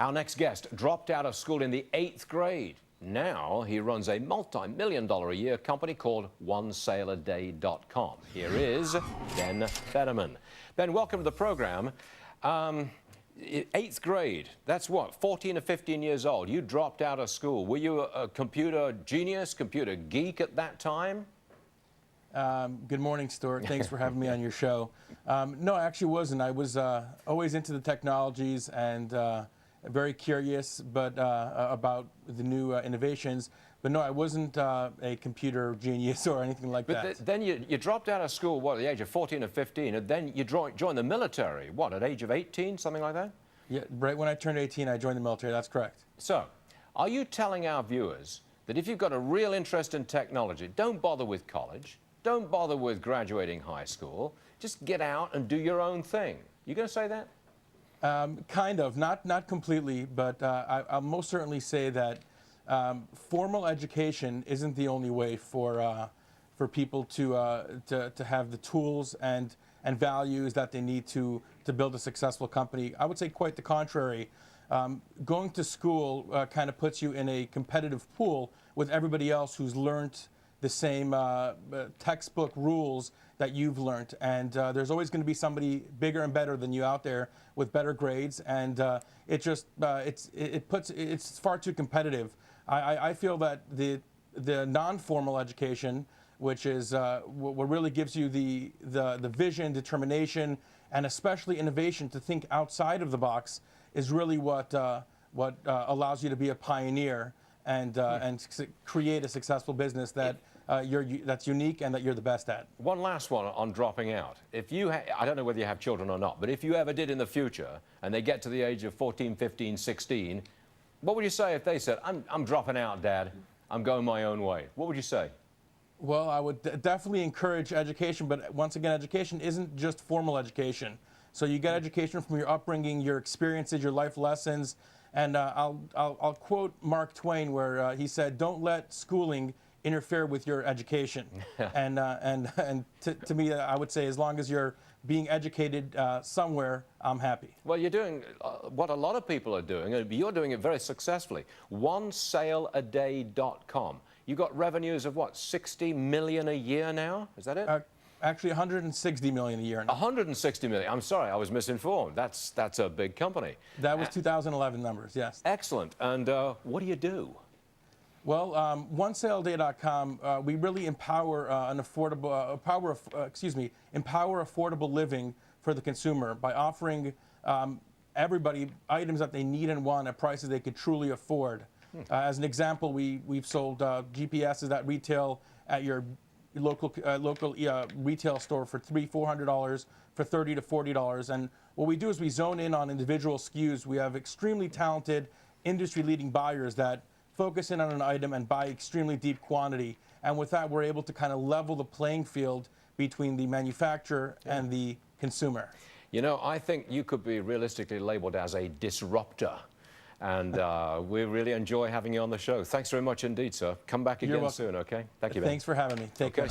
Our next guest dropped out of school in the 8th grade. Now he runs a multi-million-dollar-a-year company called OneSaleAday.com. Here is Ben Federman. Ben, welcome to the program. 8th grade, that's what, 14 or 15 years old. You dropped out of school. Were you a computer genius, computer geek at that time? Good morning, Stuart. Thanks for having me on your show. No, I actually wasn't. I was always into the technologies and very curious about the new innovations. But no, I wasn't a computer genius or anything like that. But then you dropped out of school, what, at the age of 14 or 15, and then you joined the military, what, at age of 18, something like that? Yeah, right when I turned 18, I joined the military. That's correct. So, are you telling our viewers that if you've got a real interest in technology, don't bother with college, don't bother with graduating high school, just get out and do your own thing? You going to say that? Kind of, not completely, but I'll most certainly say that formal education isn't the only way for people to have the tools and values that they need to build a successful company. I would say quite the contrary. Going to school kind of puts you in a competitive pool with everybody else who's learned the same textbook rules that you've learned, and there's always going to be somebody bigger and better than you out there with better grades, and it's far too competitive. I feel that the non-formal education, which is what really gives you the vision, determination, and especially innovation to think outside of the box, is really what allows you to be a pioneer and create a successful business that that's unique and that you're the best at. One last one on dropping out. If you, I don't know whether you have children or not, but if you ever did in the future and they get to the age of 14, 15, 16, what would you say if they said, I'm dropping out, Dad, I'm going my own way? What would you say? Well, I would definitely encourage education, but once again, education isn't just formal education. So you get education from your upbringing, your experiences, your life lessons, and I'll quote Mark Twain where he said, "Don't let schooling interfere with your education." and to me, I would say, as long as you're being educated somewhere, I'm happy. Well, you're doing what a lot of people are doing, and you're doing it very successfully. OneSaleAday.com. You got revenues of what, 60 million a year now? Is that it? Actually, 160 million a year now. 160 million. I'm sorry, I was misinformed. That's a big company. That was 2011 numbers, yes. Excellent. And what do you do? Well, OneSaleAday.com, we really empower empower affordable living for the consumer by offering everybody items that they need and want at prices they could truly afford. As an example, we've sold GPSs that retail at your local retail store for $300–400, for $30 to $40. And what we do is we zone in on individual SKUs. We have extremely talented, industry-leading buyers that focus in on an item and buy extremely deep quantity. And with that, we're able to kind of level the playing field between the manufacturer and the consumer. You know, I think you could be realistically labeled as a disruptor. And we really enjoy having you on the show. Thanks very much indeed, sir. Come back again soon, okay? Thank you, Ben. Thanks for having me. Take care.